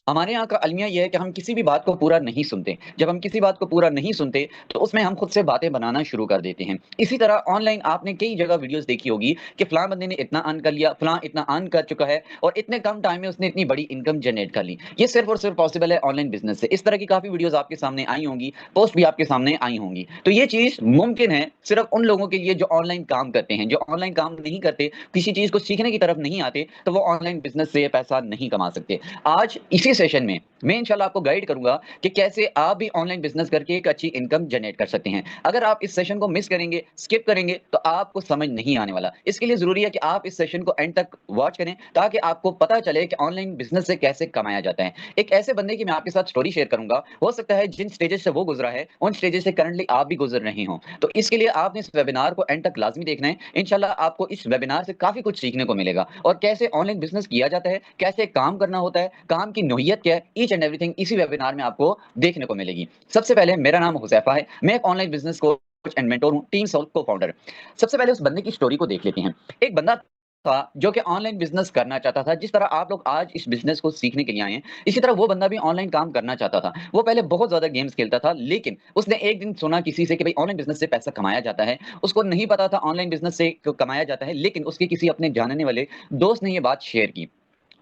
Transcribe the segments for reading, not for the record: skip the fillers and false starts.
हमारे यहाँ का अलमिया ये है कि हम किसी भी बात को पूरा नहीं सुनते। जब हम किसी बात को पूरा नहीं सुनते, तो उसमें हम खुद से बातें बनाना शुरू कर देते हैं। इसी तरह ऑनलाइन आपने कई जगह वीडियोज़ देखी होगी कि फलाँ बंदे ने इतना अर्न कर लिया, फलाँ इतना अर्न कर चुका है और इतने कम टाइम में उसने इतनी बड़ी इनकम जनरेट कर ली। ये सिर्फ़ और सिर्फ़ पॉसिबल है ऑनलाइन बिज़नेस से। इस तरह की काफ़ी वीडियोज़ आपके सामने आई होंगी, पोस्ट भी आपके सामने आई होंगी। तो ये चीज़ मुमकिन है सिर्फ़ उन लोगों के लिए जो ऑनलाइन काम करते हैं। जो ऑनलाइन काम नहीं करते, किसी चीज़ को सीखने की तरफ नहीं आते, तो वो ऑनलाइन बिज़नेस से पैसा नहीं कमा सकते। आज इसी सेशन में मैं इंशाल्लाह आपको गाइड करूंगा कि कैसे आप भी ऑनलाइन बिजनेस करके एक अच्छी इनकम जनरेट कर सकते हैं। अगर आप इस सेशन को मिस करेंगे, स्किप करेंगे, तो आपको समझ नहीं आने वाला। इसके लिए जरूरी है कि आप इस सेशन को एंड तक वॉच करें, ताकि आपको पता चले कि ऑनलाइन बिजनेस से कैसे कमाया जाता है। एक ऐसे बंदे की मैं आपके साथ स्टोरी शेयर करूंगा, हो सकता है जिन स्टेजेस से वो गुजरा है, उन स्टेजेस से करंटली आप भी गुजर रहे हो। तो इसके लिए आपने इस वेबिनार को एंड तक लाजमी देखना है। इंशाल्लाह आपको इस वेबिनार से काफी कुछ सीखने को मिलेगा, और कैसे ऑनलाइन बिजनेस किया जाता है, कैसे काम करना होता है, काम की नोहियत क्या है, ईच एंड एवरीथिंग इसी वेबिनार में आपको देखने को मिलेगी। सबसे पहले मेरा नाम हुजैफा है, मैं एक online business coach and mentor हूं, टीम सॉल्व को फाउंडर। सबसे पहले उस बंदे की स्टोरी को देख लेते हैं। एक बंदा था जो कि ऑनलाइन बिजनेस करना चाहता था। जिस तरह आप लोग आज इस बिजनेस को सीखने के लिए आए हैं, इसी तरह वो बंदा भी ऑनलाइन काम करना चाहता था। वो पहले बहुत ज्यादा गेम्स खेलता था, लेकिन उसने एक दिन सुना किसी से कि भाई ऑनलाइन बिजनेस से पैसा कमाया जाता है। उसको नहीं पता था ऑनलाइन बिजनेस से कमाया जाता है, लेकिन उसके किसी अपने जानने वाले दोस्त ने ये बात शेयर की।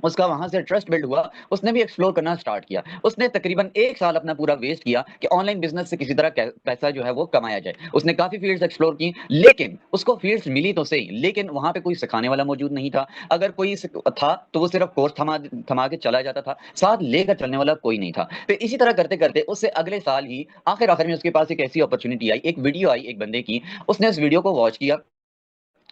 उसका वहां से ट्रस्ट बिल्ड हुआ, उसने भी एक्सप्लोर करना स्टार्ट किया। उसने तकरीबन 1 साल अपना पूरा वेस्ट किया कि ऑनलाइन बिजनेस से किसी तरह पैसा जो है वो कमाया जाए। उसने काफी फील्ड्स एक्सप्लोर की, लेकिन उसको फील्ड्स मिली तो सही, लेकिन वहां पे कोई सिखाने वाला मौजूद नहीं था। अगर कोई था तो वो सिर्फ कोर्स थमा थमा के चला जाता था, साथ लेकर चलने वाला कोई नहीं था। तो इसी तरह करते करते उससे अगले साल ही आखिर आखिर में उसके पास एक ऐसी अपॉर्चुनिटी आई, एक वीडियो आई एक बंदे की। उसने उस वीडियो को वॉच किया,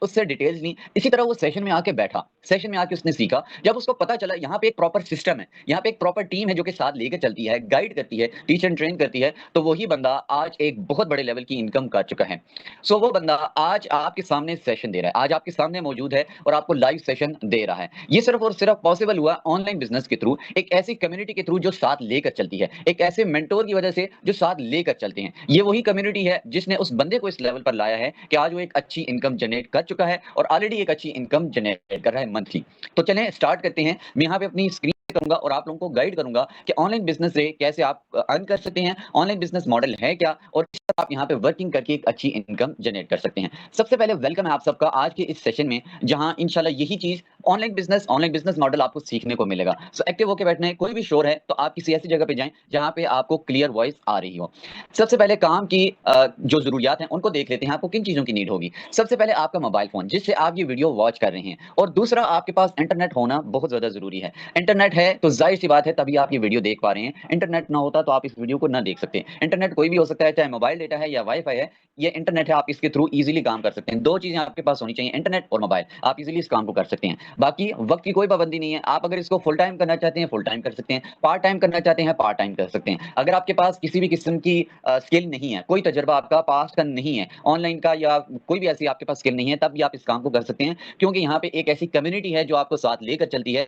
उससे डिटेल्स ली। इसी तरह वो सेशन में आके बैठा, सेशन में आके उसने सीखा। जब उसको पता चला यहाँ पे एक प्रॉपर सिस्टम है, यहाँ पे एक प्रॉपर टीम है जो कि साथ लेके चलती है, गाइड करती है, टीच एंड ट्रेन करती है, तो वही बंदा आज एक बहुत बड़े लेवल की इनकम कर चुका है। सो वो बंदा आज आपके सामने सेशन दे रहा है, आज आपके सामने मौजूद है और आपको लाइव सेशन दे रहा है। ये सिर्फ और सिर्फ पॉसिबल हुआ ऑनलाइन बिजनेस के थ्रू, एक ऐसी कम्युनिटी के थ्रू जो साथ लेकर चलती है, एक ऐसे मेंटोर की वजह से जो साथ लेकर चलते हैं। ये वही कम्युनिटी है जिसने उस बंदे को इस लेवल पर लाया है कि आज वो एक अच्छी इनकम जनरेट कर चुका है, और ऑलरेडी एक अच्छी इनकम जनरेट कर रहा है मंथली। तो चलें स्टार्ट करते हैं। मैं यहाँ पे अपनी स्क्रीन करूंगा और आप लोगों को गाइड करूंगा कि ऑनलाइन बिजनेस से कैसे आप अर्न कर सकते हैं, ऑनलाइन बिजनेस मॉडल है क्या, और किस तरह आप यहाँ पे वर्किंग करके एक अच्छी इनकम जनरेट कर सकते हैं। सबसे पहले वेलकम है आप सबका आज के इस सेशन में, जहां इंशाल्लाह यही चीज ऑनलाइन बिजनेस मॉडल आपको सीखने को मिलेगा। सो एक्टिव होकर बैठना है। कोई भी शोर है तो आप किसी ऐसी जगह पे जाएं जहां पे आपको क्लियर वॉइस आ रही हो। सबसे पहले काम की जो जरूरियात हैं उनको देख लेते हैं। आपको किन चीजों की नीड होगी? सबसे पहले आपका मोबाइल फोन जिससे आप ये वीडियो वॉच कर रहे हैं, और दूसरा आपके पास इंटरनेट होना बहुत ज्यादा जरूरी है। इंटरनेट है तो जाहिर सी बात है तभी आप ये वीडियो देख पा रहे हैं। इंटरनेट ना होता तो आप इस वीडियो को ना देख सकते। इंटरनेट कोई भी हो सकता है, चाहे मोबाइल डेटा है या वाईफाई है, ये इंटरनेट है, आप इसके थ्रू इजीली काम कर सकते हैं। दो चीजें आपके पास होनी चाहिए, इंटरनेट और मोबाइल, आप इजीली इस काम को कर सकते हैं। बाकी वक्त की कोई पाबंदी नहीं है। आप अगर इसको फुल टाइम करना चाहते हैं फुल टाइम कर सकते हैं, पार्ट टाइम करना चाहते हैं पार्ट टाइम कर सकते हैं। अगर आपके पास किसी भी किस्म की स्किल नहीं है, कोई तजर्बा आपका पास्ट का नहीं है ऑनलाइन का, या कोई भी ऐसी आपके पास स्किल नहीं है, तब भी आप इस काम को कर सकते हैं। क्योंकि यहाँ पे एक ऐसी कम्युनिटी है जो आपको साथ लेकर चलती है,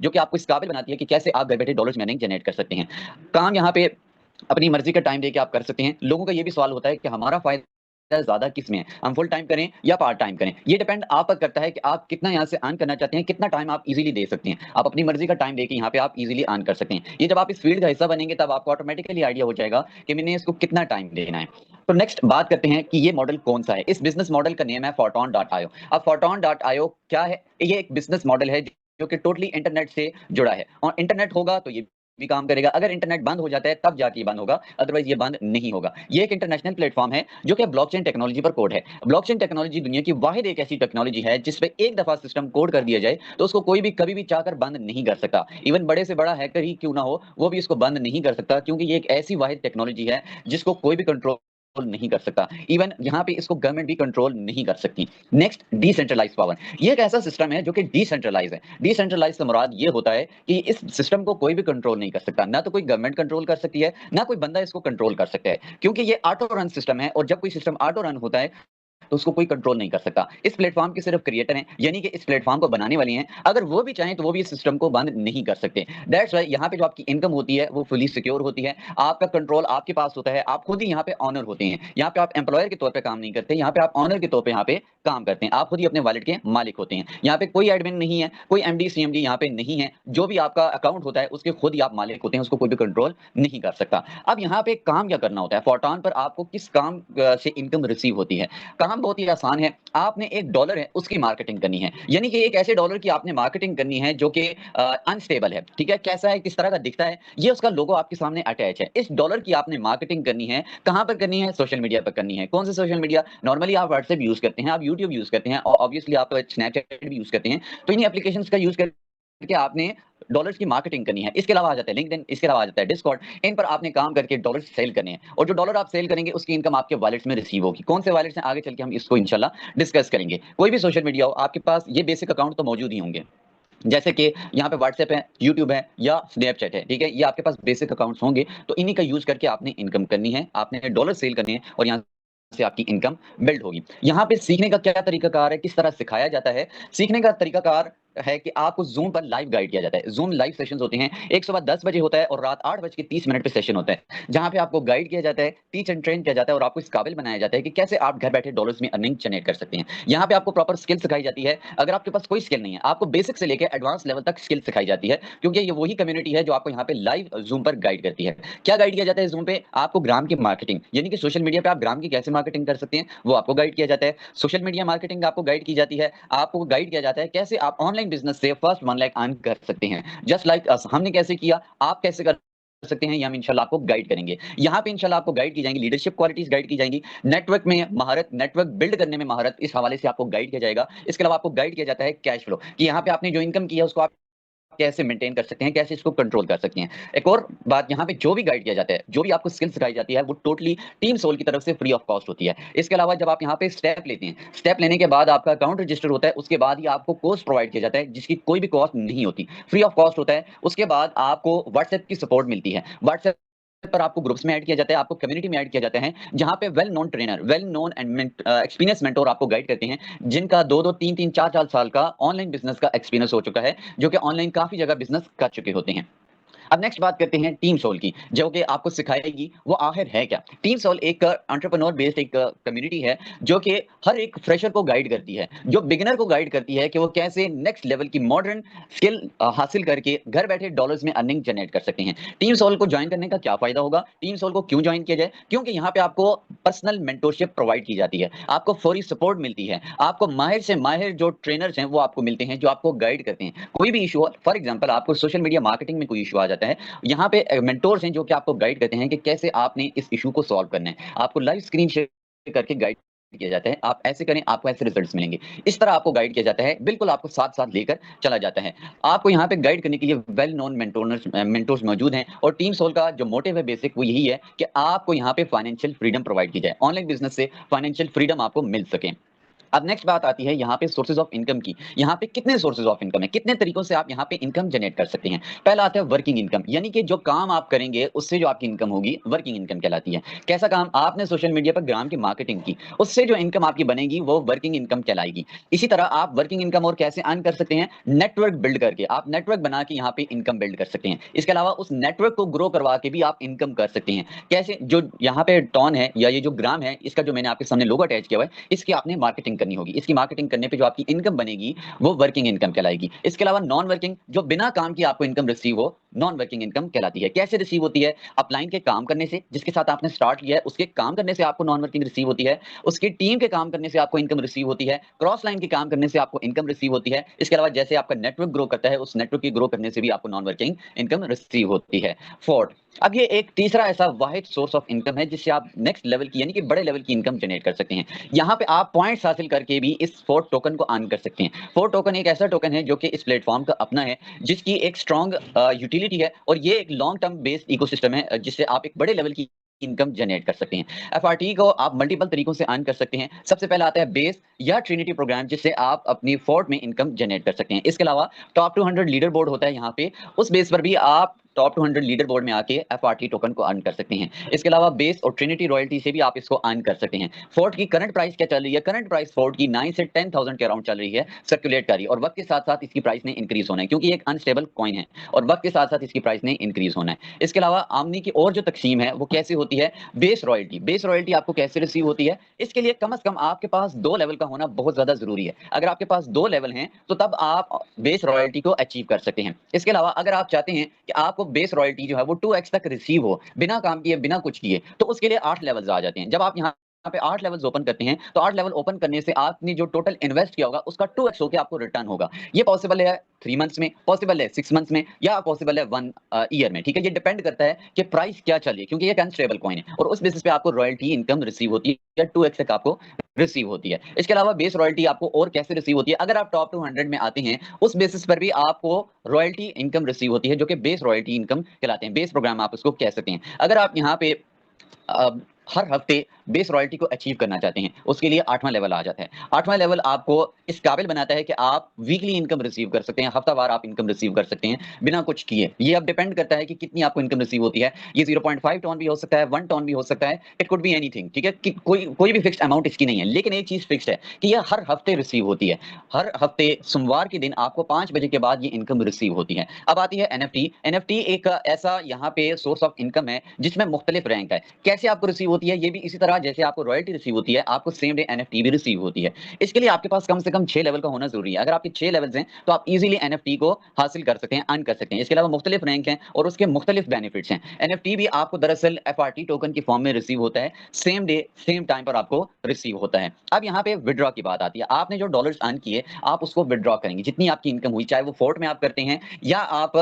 जो कि आपको इस काबिल बनाती है कि कैसे आप घर बैठे डॉलर्स में अर्निंग जनरेट कर सकते हैं। काम यहाँ पे अपनी मर्जी का टाइम देके आप कर सकते हैं। लोगों का ये भी सवाल होता है कि हमारा फायदा ज्यादा किस में है, हम फुल टाइम करें या पार्ट टाइम करें। ये डिपेंड आप पर करता है कि आप कितना यहाँ से अर्न करना चाहते हैं, कितना टाइम आप इजीली दे सकते हैं। आप अपनी मर्जी का टाइम देके यहाँ पे आप इजीली अर्न कर सकते हैं। ये जब आप इस फील्ड का हिस्सा बनेंगे तब आपको ऑटोमेटिकली आइडिया हो जाएगा कि मैंने इसको कितना टाइम देना है। तो नेक्स्ट बात करते हैं कि ये मॉडल कौन सा है। इस बिजनेस मॉडल का नेम है फोरटॉन.io। अब फोरटॉन.io क्या है? ये एक बिजनेस मॉडल है जो कि टोटली इंटरनेट से जुड़ा है, और इंटरनेट होगा तो ये भी काम करेगा। अगर इंटरनेट बंद हो जाता है तब जाके ये बंद होगा, अदरवाइज ये बंद नहीं होगा। ये एक इंटरनेशनल प्लेटफॉर्म है जो कि ब्लॉकचेन टेक्नोलॉजी पर कोड है। ब्लॉकचेन टेक्नोलॉजी दुनिया की वाहिद एक ऐसी टेक्नोलॉजी है जिस पे एक दफा सिस्टम कोड कर दिया जाए तो उसको कोई भी कभी भी चाहकर बंद नहीं कर सकता। इवन बड़े से बड़ा हैकर ही क्यों ना हो, वो भी इसको बंद नहीं कर सकता, क्योंकि ये एक ऐसी वाहिद टेक्नोलॉजी है जिसको कोई भी कंट्रोल नहीं कर सकता। इवन यहाँ पे इसको गवर्नमेंट भी कंट्रोल नहीं कर सकती। Next, decentralise power. ये एक ऐसा सिस्टम है जो कि डिसेंट्रलाइज है। डिसेंट्रलाइज से मुराद ये होता है कि इस सिस्टम को कोई भी कंट्रोल नहीं कर सकता, ना तो कोई गवर्नमेंट कंट्रोल कर सकती है, ना कोई बंदा इसको कंट्रोल कर सकता है, क्योंकि ये ऑटो रन सिस्टम है। और जब कोई सिस्टम ऑटो रन होता है तो उसको कोई कंट्रोल नहीं कर सकता। इस प्लेटफॉर्म के सिर्फ क्रिएटर हैं, यानी कि इस प्लेटफॉर्म को बनाने वाले हैं। अगर वो भी चाहें तो वो भी इस सिस्टम को बंद नहीं कर सकते। दैट्स वाई यहाँ पे जो आपकी इनकम होती है वो फुली सिक्योर होती है, आपका कंट्रोल आपके पास होता है, आप खुद ही यहाँ पे ऑनर होते हैं। यहाँ पे आप एम्प्लॉयर के तौर पे काम नहीं करते, यहाँ पे आप ऑनर के तौर पे यहाँ पे काम करते हैं, आप खुद ही अपने वॉलेट के मालिक होते हैं। यहाँ पे कोई एडमिन नहीं है, कोई एमडी सीएमडी यहाँ पे नहीं है, जो भी आपका अकाउंट होता है उसके खुद ही आप मालिक होते हैं, उसको कोई भी कंट्रोल नहीं कर सकता। अब यहाँ पे काम क्या करना होता है, फोरट्रॉन पर आपको किस काम से इनकम रिसीव होती है? काम बहुत ही आसान है, आपने $1 है उसकी मार्केटिंग करनी है, यानी कि एक ऐसे डॉलर की आपने मार्केटिंग करनी है जो कि अनस्टेबल है, ठीक है, कैसा है, किस तरह का दिखता है, ये उसका लोगो आपके सामने अटैच है। इस डॉलर की आपने मार्केटिंग करनी है, कहां पर करनी है? सोशल मीडिया पर करनी है। कौन से सोशल मीडिया? नॉर्मली आप व्हाट्सएप यूज करते हैं, आप यूट्यूब यूज करते हैं और ऑब्वियसली आप स्नैपचैट भी यूज करते हैं, तो इन एप्लीकेशंस का यूज करके आपने डॉलर्स की मार्केटिंग करनी है। इसके अलावा आ जाता है लिंक्डइन, इसके अलावा आ जाता है डिस्कॉर्ड, इन पर आपने काम करके डॉलर सेल करने हैं, और जो डॉलर आप सेल करेंगे उसकी इनकम आपके वॉलेट्स में रिसीव होगी। कौन से वॉलेट्स हैं आगे चल के हम इसको इंशाल्लाह डिस्कस करेंगे। कोई भी सोशल मीडिया हो, आपके पास ये बेसिक अकाउंट तो मौजूद ही होंगे, जैसे कि यहाँ पे व्हाट्सएप है, यूट्यूब है या स्नैपचैट है, ठीक है, ये आपके पास बेसिक अकाउंट्स होंगे, तो इन्हीं का यूज करके आपने इनकम करनी है, आपने डॉलर सेल करने हैं और यहाँ से आपकी इनकम बिल्ड होगी। यहाँ पे सीखने का क्या तरीकाकार है, किस तरह सिखाया जाता है? सीखने का तरीकाकार है कि आपको जूम पर लाइव गाइड किया जाता है। जूम लाइव सेशंस होते हैं, एक सुबह 10 बजे होता है और रात 8:30 पे सेशन होता है, जहां पे आपको गाइड किया जाता है, टीच एंड ट्रेन किया जाता है और आपको इस काबिल बनाया जाता है कि कैसे आप घर बैठे डॉलर्स में अर्निंग जनरेट कर सकते हैं। यहाँ पे आपको प्रॉपर स्किल सिखाई जाती है। अगर आपके पास कोई स्किल नहीं है, आपको बेसिक से लेकर एडवांस लेवल तक स्किल सिखाई जाती है, क्योंकि ये वही कम्युनिटी है जो आपको यहाँ पे लाइव जूम पर गाइड करती है। क्या गाइड किया जाता है जूम पे? आपको ग्राम की मार्केटिंग, यानी कि सोशल मीडिया पे आप ग्राम की कैसे मार्केटिंग कर सकते हैं, वो आपको गाइड किया जाता है। सोशल मीडिया मार्केटिंग आपको गाइड की जाती है, आपको गाइड किया जाता है कैसे आप ऑनलाइन बिजनेस से फर्स्ट 1 लाख अर्न कर सकते हैं। जस्ट लाइक अस, हमने कैसे किया, आप कैसे कर सकते हैं, ये हम इंशाल्लाह आपको गाइड करेंगे। यहाँ पे इंशाल्लाह आपको गाइड की जाएंगी, लीडरशिप क्वालिटीज गाइड की जाएंगी, नेटवर्क में महारत, नेटवर्क बिल्ड करने में महारत, इस हवाले से आपको गाइड किया जाएगा। इसके अलावा आपको गाइड किया जाता है कैश फ्लो, कि यहाँ पे आपने जो इनकम की है उसको आप कैसे मेंटेन कर सकते हैं, कैसे इसको कंट्रोल कर सकते हैं। एक और बात, यहाँ पे जो भी गाइड किया जाता है, जो भी आपको स्किल सिखाई जाती है, वो टोटली टीम सोल की तरफ से फ्री ऑफ कॉस्ट होती है। इसके अलावा जब आप यहाँ पे स्टेप लेते हैं, स्टेप लेने के बाद आपका अकाउंट रजिस्टर होता है, उसके बाद ही आपको कोर्स प्रोवाइड किया जाता है जिसकी कोई भी कॉस्ट नहीं होती, फ्री ऑफ कॉस्ट होता है। उसके बाद आपको व्हाट्सएप की सपोर्ट मिलती है, व्हाट्सएप पर आपको ग्रुप्स में ऐड किया जाता है, आपको कम्युनिटी में ऐड किया जाता है, जहां पे well known trainer, well known and experience mentor आपको गाइड करते हैं, जिनका 2-2 3-3 4-4 साल का ऑनलाइन बिजनेस का एक्सपीरियंस हो चुका है, जो कि ऑनलाइन काफी जगह बिजनेस कर चुके होते हैं। अब नेक्स्ट बात करते हैं टीम सोल की, जो कि आपको सिखाएगी वो आखिर है क्या। टीम सोल एक एंटरप्रेन्योर बेस्ड एक कम्युनिटी है, जो कि हर एक फ्रेशर को गाइड करती है, जो बिगिनर को गाइड करती है कि वो कैसे नेक्स्ट लेवल की मॉडर्न स्किल हासिल करके घर बैठे डॉलर्स में अर्निंग जनरेट कर सकते हैं। टीम सोल को ज्वाइन करने का क्या फायदा होगा, टीम सोल को क्यों ज्वाइन किया जाए? क्योंकि यहाँ पे आपको पर्सनल मेंटोरशिप प्रोवाइड की जाती है, आपको फौरी सपोर्ट मिलती है, आपको माहिर से माहिर जो ट्रेनर्स हैं वो आपको मिलते हैं, जो आपको गाइड करते हैं। कोई भी इशू हो, फॉर एग्जांपल आपको सोशल मीडिया मार्केटिंग में कोई इशू आ जाता है, यहाँ पे मेंटोर्स हैं जो कि आपको गाइड करते हैं कि कैसे आपने इस इशू को सॉल्व करना है, आपको लाइव स्क्रीन शेयर करके गाइड किया जाता है, आप ऐसे करें आपको ऐसे रिजल्ट्स मिलेंगे, इस तरह आपको गाइड किया जाता है, बिल्कुल आपको साथ साथ लेकर चला जाता है। आपको यहाँ पे गाइड करने के लिए वेल नोन मेंटोर्स मौजूद हैं, और टीम सोल का जो मोटिव है बेसिक वो यही है कि आपको यहाँ पे फाइनेंशियल फ्रीडम प्रोवाइड की जाए, ऑनलाइन बिजनेस से फाइनेंशियल फ्रीडम आपको मिल सके। अब नेक्स्ट बात आती है यहाँ पे सोर्सेज ऑफ इनकम की। यहाँ पे कितने सोर्सेज ऑफ इनकम है, कितने तरीकों से आप यहाँ पे इनकम जनरेट कर सकते हैं। पहला आता है वर्किंग इनकम, यानी कि जो काम आप करेंगे उससे जो आपकी इनकम होगी, वर्किंग इनकम कहलाती है। कैसा काम? आपने सोशल मीडिया पर ग्राम की मार्केटिंग की, उससे जो इनकम आपकी बनेगी वो वर्किंग इनकम कहलाएगी। इसी तरह आप वर्किंग इनकम और कैसे अर्न कर सकते हैं? नेटवर्क बिल्ड करके, आप नेटवर्क बना के यहाँ पे इनकम बिल्ड कर सकते हैं। इसके अलावा उस नेटवर्क को ग्रो करवा के भी आप इनकम कर सकते हैं। कैसे? जो यहाँ पे टॉन है या ये जो ग्राम है, इसका जो मैंने आपके सामने लोगो अटैच किया हुआ है, इसकी आपने मार्केटिंग करनी होगी, इसकी मार्केटिंग करने पे जो आपकी इनकम बनेगी वो वर्किंग इनकम कहलाएगी। इसके अलावा नॉन वर्किंग, जो बिना काम की आपको इनकम रिसीव हो, नॉन वर्किंग इनकम कहलाती है। कैसे रिसीव होती है? अपलाइन के काम करने से, जिसके साथ आपने स्टार्ट किया है उसके काम करने से आपको नॉन वर्किंग रिसीव होती है, उसकी टीम के काम करने से आपको इनकम रिसीव होती है, क्रॉस लाइन के काम करने से आपको इनकम रिसीव होती है। इसके अलावा जैसे आपका नेटवर्क ग्रो करता है, उस नेटवर्क की ग्रो करने से भी आपको नॉन वर्किंग इनकम रिसीव होती है। फोर्थ, अब ये एक तीसरा ऐसा वाहिद सोर्स ऑफ इनकम है जिससे आप नेक्स्ट लेवल की, यानी कि बड़े लेवल की इनकम जनरेट कर सकते हैं। यहाँ पे आप पॉइंट्स हासिल करके भी इस फोर्थ टोकन को अर्न कर सकते हैं। फोर्थ टोकन एक ऐसा टोकन है जो कि इस प्लेटफॉर्म का अपना है, जिसकी एक स्ट्रॉन्ग यूटिलिटी है, और ये एक लॉन्ग टर्म बेस्ड इकोसिस्टम है, जिससे आप एक बड़े लेवल की इनकम जनरेट कर सकते हैं। एफआरटी को आप मल्टीपल तरीकों से अर्न कर सकते हैं। सबसे पहला आता है बेस या ट्रिनिटी प्रोग्राम, जिससे आप अपनी फोर्ट में इनकम जनरेट कर सकते हैं। इसके अलावा टॉप 200 लीडर बोर्ड होता है यहाँ पे, उस बेस पर भी आप टॉप 200 लीडर बोर्ड में आके एफआरटी टोकन को अर्न कर सकते हैं। इसके अलावा बेस और ट्रिनिटी रॉयल्टी से भी आप इसको अर्न कर सकते हैं। फोर्ट की करंट प्राइस क्या चल रही है? करंट प्राइस फोर्ट की 9 से 10,000 के अराउंड चल रही है, सर्कुलेट कर रही है, और वक्त के साथ साथ इसकी प्राइस ने इंक्रीज होना है, क्योंकि ये एक अनस्टेबल कॉइन है और वक्त के साथ साथ इसकी प्राइस ने इंक्रीज होना है। इसके अलावा आमदनी की और जो तकसीम है वो कैसे होती है? Base royalty. बेस रॉयल्टी आपको कैसे रिसीव होती है? इसके लिए कम से कम आपके पास 2 लेवल का होना बहुत ज्यादा जरूरी है। अगर आपके पास 2 लेवल हैं तो तब आप बेस रॉयल्टी को अचीव कर सकते हैं। इसके अलावा अगर आप चाहते हैं कि आपको बेस रॉयल्टी जो है वो 2x तक रिसीव हो बिना काम किए, बिना कुछ किए, तो उसके लिए 8 लेवल्स आ जाते हैं। जब आप यहाँ पे 8 लेवल्स ओपन करते हैं तो 8 लेवल ओपन करने से आपने जो टोटल इन्वेस्ट किया होगा उसका 2x होके आपको रिटर्न होगा। ये पॉसिबल है 3 मंथ्स में, पॉसिबल है 6 मंथ्स में, या पॉसिबल है 1 ईयर में। ठीक है, ये डिपेंड करता है कि प्राइस क्या चल रही है, क्योंकि ये एक अनस्टेबल कॉइन है और उस बेसिस पे आपको रॉयल्टी इनकम रिसीव होती है, 2x तक आपको रिसीव होती है। इसके अलावा बेस रॉयल्टी आपको और कैसे रिसीव होती है? अगर आप टॉप 200 में आते हैं उस बेसिस पर भी आपको रॉयल्टी इनकम रिसीव होती है, जो कि बेस रॉयल्टी इनकम कहलाते हैं। बेस प्रोग्राम आप उसको कह सकते हैं। अगर आप यहाँ पे हर हफ्ते बेस रॉयल्टी को अचीव करना चाहते हैं, उसके लिए 8वां लेवल आ जाता है। 8वां लेवल आपको इस काबिल बनाता है कि आप वीकली इनकम रिसीव कर सकते हैं, हफ्तावार आप इनकम रिसीव कर सकते हैं बिना कुछ किए। ये अब डिपेंड करता है कि कितनी आपको इनकम रिसीव होती है। ये 0.5 टन भी हो सकता है, 1 टन भी हो सकता है, इट कुड बी एनीथिंग। ठीक है, कि कोई भी फिक्स्ड अमाउंट इसकी नहीं है, लेकिन एक चीज फिक्स्ड है कि ये हर हफ्ते रिसीव होती है। हर हफ्ते सोमवार के दिन आपको 5 बजे के बाद ये इनकम रिसीव होती है। अब आती है एनएफटी। एनएफटी एक ऐसा यहाँ पे सोर्स ऑफ इनकम है जिसमें मुख्तलिफ रैंक है। कैसे आपको रिसीव होती है? ये भी इसी तरह जैसे आपको रॉयल्टी रिसीव होती है, आपको सेम डे एनएफटी भी रिसीव होती है। इसके लिए आपके पास कम से कम 6 लेवल का होना जरूरी है। अगर आपके 6 लेवल्स हैं तो आप इजीली एनएफटी को हासिल कर सकते हैं, अर्न कर सकते हैं। इसके अलावा मुख्तलिफ रैंक हैं और उसके मुख्तलिफ बेनिफिट्स हैं। एनएफटी भी आपको दरअसल एफआरटी टोकन की फॉर्म में रिसीव होता है, सेम डे सेम टाइम पर आपको रिसीव होता है। अब यहाँ पे विड्रॉ की बात आती है। आपने जो डॉलर्स अर्न किए आप उसको विड्रॉ करेंगे, जितनी आपकी इनकम हुई, चाहे वो फोर्ट में आप करते हैं या आप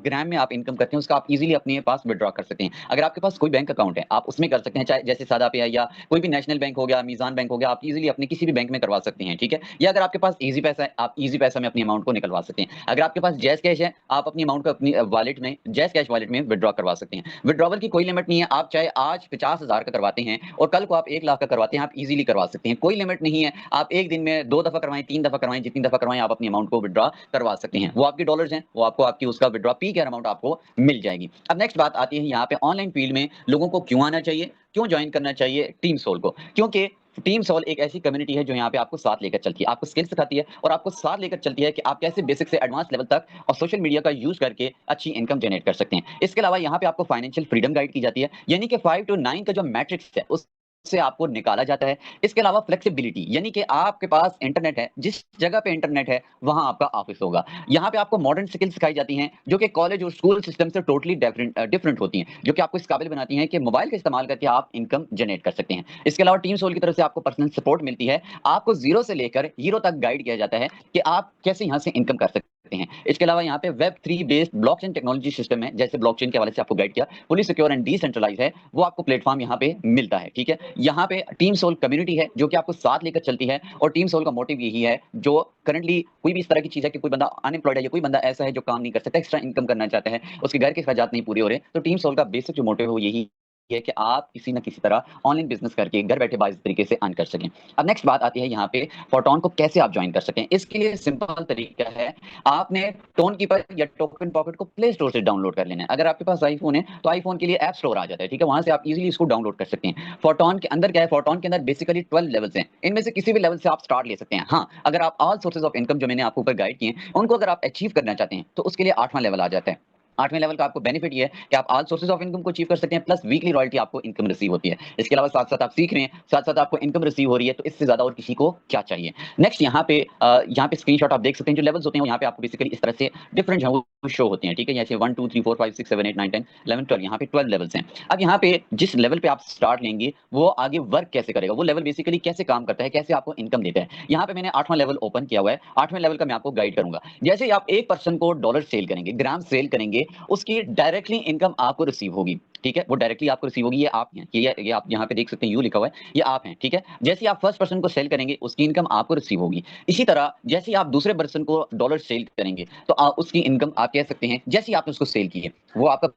ग्राम में आप इनकम करते हैं, उसका आप इजीली अपने पास विड्रॉ कर सकते हैं। अगर आपके पास कोई बैंक अकाउंट है आप उसमें कर सकते हैं, चाहे जैसे सादा पे है या कोई भी नेशनल बैंक हो गया, मीज़ान बैंक हो गया, आप इजीली अपने किसी भी बैंक में करवा सकते हैं। ठीक है, या अगर आपके पास इजी पैसा है आप इजी पैसा में अपनी अमाउंट को निकलवा सकते हैं। अगर आपके पास जैज़ कैश है आप अपनी अमाउंट को अपनी वॉलेट में, जैज़ कैश वॉलेट में विड्रॉ करवा सकते हैं। विड्रॉवल की कोई लिमिट नहीं है। आप चाहे आज 50,000 का करवाते हैं और कल को आप 1 लाख का करवाते हैं, आप इजीली करवा सकते हैं, कोई लिमिट नहीं है। आप एक दिन में 2 दफा करवाएं, 3 दफा करवाएं, जितनी दफा करवाएं आप अपनी अमाउंट को विड्रॉ करवा सकते हैं। वो आपके डॉलर्स हैं, वो आपको आपकी उसका विड्रॉ पी के अमाउंट आपको मिल जाएगी। अब नेक्स्ट बात आती है यहाँ पे ऑनलाइन फील्ड में लोगों को क्यों आना चाहिए, क्यों ज्वाइन करना चाहिए टीम सोल को? क्योंकि टीम सोल एक ऐसी कम्युनिटी है जो यहाँ पे आपको साथ लेकर चलती है, आपको स्किल सिखाती है और आपको साथ लेकर चलती है कि आप कैसे बेसिक से एडवांस लेवल तक और सोशल मीडिया का यूज करके अच्छी इनकम जनरेट कर सकते हैं। इसके अलावा यहाँ पे आपको फाइनेंशियल फ्रीडम गाइड की जाती है, यानी कि 5 to 9 का जो मैट्रिक्स है उस से आपको निकाला जाता है। इसके अलावा फ्लेक्सिबिलिटी, यानी कि आपके पास इंटरनेट है, जिस जगह पे इंटरनेट है वहां आपका ऑफिस होगा। यहाँ पे आपको मॉडर्न स्किल्स सिखाई जाती हैं जो कि कॉलेज और स्कूल सिस्टम से टोटली डिफरेंट होती हैं, जो कि आपको इस काबिल बनाती हैं कि मोबाइल का इस्तेमाल करके आप इनकम जनरेट कर सकते हैं। इसके अलावा टीम सोल की तरफ से आपको पर्सनल सपोर्ट मिलती है, आपको जीरो से लेकर हीरो तक गाइड किया जाता है कि आप कैसे यहाँ से इनकम कर सकते हैं। इसके अलावा यहाँ पे web 3 based blockchain technology system है, जैसे ब्लॉकचेन के हवाले से आपको गाइड किया, फुली सिक्योर एंड डिसेंट्रलाइज है, वो आपको प्लेटफॉर्म यहाँ पे मिलता है। ठीक है, यहाँ पे टीम सोल कम्युनिटी है जो कि आपको साथ लेकर चलती है और टीम सोल का मोटिव यही है, जो करंटली कोई भी इस तरह की चीज है कि कोई बंदा अनएम्प्लॉयड है या कोई बंदा ऐसा है जो काम नहीं कर सकता, एक्स्ट्रा इनकम करना चाहता है, उसके घर के खर्चात नहीं पूरे हो रहे, तो टीम सोल का बेसिक जो मोटिव है वो यही है कि आप किसी ना किसी तरह ऑनलाइन बिजनेस करके घर बैठे बाइस तरीके से अर्न कर सकें। अब नेक्स्ट बात आती है यहाँ पे फोटोन को कैसे आप ज्वाइन कर सकें। इसके लिए सिंपल तरीका है, आपने टोन कीपर या टोकन पॉकेट को प्ले स्टोर से डाउनलोड कर लेना है। अगर आपके पास आईफोन है तो आईफोन के लिए ऐप स्टोर आ जाता है, ठीक है, वहां से आप इजीली इसको डाउनलोड कर सकते हैं। फोटोन के अंदर क्या है, फोटोन के अंदर बेसिकली 12 लेवल्स हैं, इनमें से किसी भी लेवल से आप स्टार्ट ले सकते हैं। हाँ, अगर आप ऑल सोर्सेज ऑफ इनकम जो मैंने आपको ऊपर गाइड किए उनको अगर आप अचीव करना चाहते हैं तो उसके लिए 8वां लेवल आ जाता है। 8वें लेवल का आपको बेनिफिट ये है कि आप ऑल सोर्सेज ऑफ इनकम को अचीव कर सकते हैं, प्लस वीकली रॉयल्टी आपको इनकम रिसीव होती है। इसके अलावा साथ साथ आप सीख रहे हैं, साथ साथ आपको इनकम रिसीव हो रही है, तो इससे ज्यादा और किसी को क्या चाहिए। नेक्स्ट यहाँ पे स्क्रीनशॉट आप देख सकते हैं, जो लेवल्स होते हैं यहाँ पे आपको बेसिकली इस तरह से डिफरेंट शो होते हैं। ठीक है, जैसे 1 2 3 4 5 6 7 8 9 10 11 12, यहाँ पे 12 लेवल्स हैं। अब यहाँ पे जिस लेवल पे आप स्टार्ट लेंगे वो आगे वर्क कैसे करेगा, वो लेवल बेसिकली कैसे काम करता है, कैसे आपको इनकम देता है। यहाँ पे मैंने 8वां लेवल ओपन किया हुआ है, 8वें लेवल का मैं आपको गाइड करूंगा। जैसे ही आप एक पर्सन को डॉलर सेल करेंगे, ग्राम सेल करेंगे, उसकी डायरेक्टली इनकम आपको रिसीव होगी। ठीक है, वो डायरेक्टली आपको रिसीव होगी। ये आप हैं, ये आप यहाँ पे देख सकते हैं, यू लिखा हुआ है, ये आप हैं। ठीक है, जैसे आप फर्स्ट पर्सन को सेल करेंगे उसकी इनकम आपको रिसीव होगी। इसी तरह जैसे आप दूसरे पर्सन को डॉलर सेल करेंगे तो उसकी इनकम आप कह सकते हैं जैसे आपने उसको सेल की है वो आपका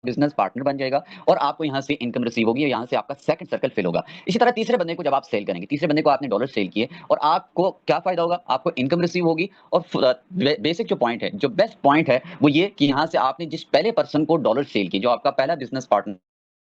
बिजनेस पार्टनर बन जाएगा और आपको यहाँ से इनकम रिसीव होगी, यहाँ से आपका सेकंड सर्कल फिल होगा। इसी तरह तीसरे बंदे को जब आप सेल करेंगे, तीसरे बंदे को आपने डॉलर सेल किए और आपको क्या फायदा होगा, आपको इनकम रिसीव होगी। और बेसिक जो पॉइंट है, जो बेस्ट पॉइंट है वो ये कि यहाँ से आपने जिस पहले पर्सन को डॉलर सेल की, जो आपका पहला बिजनेस पार्टनर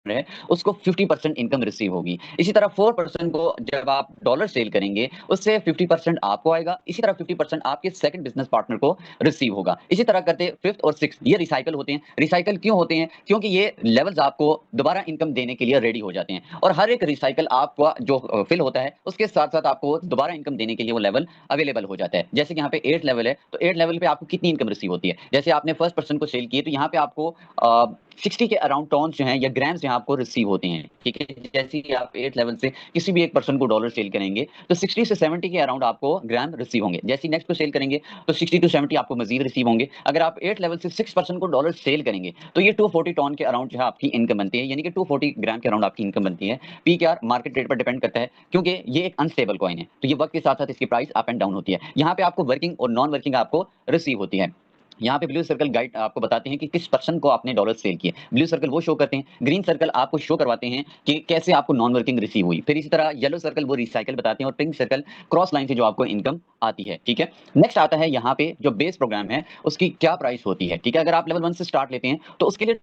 है, उसको 50% इनकम रिसीव होगी। इसी तरह 4% को जब आप डॉलर सेल करेंगे, उससे 50% आपको आएगा। इसी तरह 50% आपके सेकंड बिजनेस पार्टनर को रिसीव होगा। इसी तरह करते फिफ्थ और सिक्स्थ ये रिसाइकल होते हैं। रिसाइकल क्यों होते हैं? क्योंकि ये लेवल्स आपको दोबारा इनकम देने के लिए रेडी हो जाते हैं और हर एक रिसाइकल आपका जो फिल होता है, उसके साथ-साथ आपको दोबारा इनकम देने के लिए वो लेवल अवेलेबल हो जाता है। जैसे कि यहाँ पे 8th लेवल है, तो 8th लेवल पे आपको कितनी इनकम रिसीव होती है? जैसे आपने फर्स्ट पर्सन को सेल किए, तो यहाँ पे आपको 60 के अराउंड टॉन्स जो हैं या ग्राम्स जो हैं आपको रिसीव होते हैं, ठीक है? जैसे ही आप 8th लेवल से किसी भी एक पर्सन को डॉलर सेल करेंगे, तो 60 से 70 के अराउंड आपको ग्राम रिसीव होंगे। जैसे ही नेक्स्ट को सेल करेंगे, तो 60 टू 70 आपको मज़ीद रिसीव होंगे। अगर आप 8th लेवल से 6 पर्सन को डॉलर सेल करेंगे, तो ये 240 टन के अराउंड जो है आपकी इनकम बनती है, यानी कि 240 ग्राम के अराउंड आपकी इनकम बनती है। पीकेआर मार्केट रेट पर डिपेंड करता है, क्योंकि ये एक अनस्टेबल कॉइन है, तो ये वक्त के साथ-साथ इसकी प्राइस अप एंड डाउन होती है। यहाँ पे आपको वर्किंग और नॉन वर्किंग आपको रिसीव होती है। यहाँ पे ब्लू सर्कल गाइड आपको बताते हैं कि किस पर्सन को आपने डॉलर सेल किए। ब्लू सर्कल वो शो करते हैं, ग्रीन सर्कल आपको शो करवाते हैं कि कैसे आपको नॉन वर्किंग रिसीव हुई। फिर इसी तरह येलो सर्कल वो रिसाइकल बताते हैं और पिंक सर्कल क्रॉस लाइन से जो आपको इनकम आती है, ठीक है। नेक्स्ट आता है यहाँ पे जो बेस प्रोग्राम है उसकी क्या प्राइस होती है, ठीक है। अगर आप लेवल 1 से स्टार्ट लेते हैं तो उसके लिए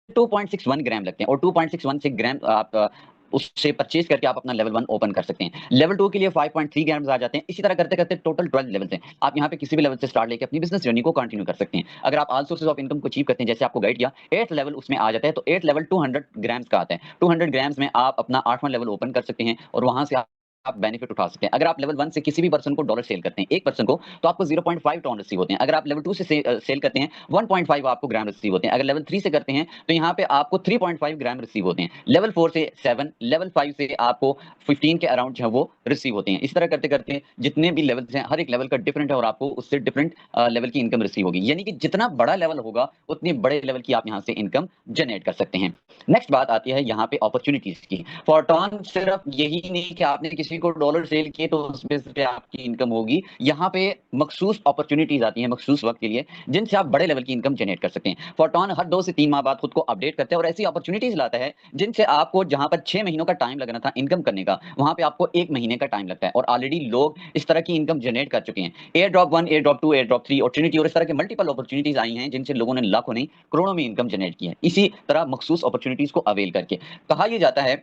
2.61 ग्राम लगते हैं और 2.61 से ग्राम आप उससे परचेज करके आप अपना लेवल 1 ओपन कर सकते हैं। लेवल 2 के लिए 5.3 ग्राम्स आ जाते हैं। इसी तरह करते-करते टोटल 12 लेवल्स हैं। आप यहाँ पे किसी भी लेवल से स्टार्ट लेके अपनी बिज़नेस जर्नी को कंटिन्यू कर सकते हैं। अगर आप ऑल सोर्सेज ऑफ इनकम को अचीव करते हैं, जैसे आपको गाइड किया, 8th लेवल उसमें आ जाता है, तो 8th लेवल 200 ग्राम्स का आता है। 200 ग्राम्स में आप अपना 8वां लेवल ओपन कर सकते हैं और वहाँ से आप बेनिफिट उठा सकते हैं। अगर आप लेवल 1 से किसी भी पर्सन को डॉलर सेल करते हैं, एक पर्सन को, तो आपको 0.5 टन रिसीव होते हैं। अगर आप लेवल 2 से सेल करते हैं, 1.5 आपको ग्राम रिसीव होते हैं। अगर लेवल 3 से करते हैं, तो यहाँ पे आपको 3.5 ग्राम रिसीव होते हैं। लेवल 4 से 7, लेवल 5 से आपको 15 के अराउंड जो है वो रिसीव होते हैं। इस तरह करते-करते जितने भी लेवल्स हैं, हर एक लेवल का डिफरेंट है और आपको उससे डिफरेंट लेवल की इनकम रिसीव होगी। यानी कि जितना बड़ा लेवल होगा, उतनी बड़े लेवल की आप यहाँ से इनकम जनरेट कर सकते हैं। नेक्स्ट बात आती है यहाँ पे अपॉर्चुनिटीज की। फॉरटॉन सिर्फ यही नहीं कि आपने किसी को डॉलर सेल किए तो उस बेस पे आपकी इनकम होगी। यहाँ पे मखसूस अपॉर्चुनिटीज आती हैं मखसूस वक्त के लिए, जिनसे आप बड़े लेवल की इनकम जनरेट कर सकते हैं। फॉरटॉन हर 2 से 3 माह बाद खुद को अपडेट करता है और ऐसी अपॉर्चुनिटीज लाता है जिनसे आपको जहां पर 6 महीनों का टाइम लगना था इनकम करने का, वहां पे आपको 1 महीने का टाइम लगता है और ऑलरेडी लोग इस तरह की इनकम जनरेट कर चुके हैं। Air drop 1, air drop 2, air drop 3 और ट्रिनिटी और इस तरह के मल्टीपल अपॉर्चुनिटीज आई हैं जिनसे लोगों ने लाखों नहीं करोड़ों में इनकम जनरेट की है। इसी तरह मखसूस अपॉर्चुनिटीज को अवेल करके कहा यह जाता है,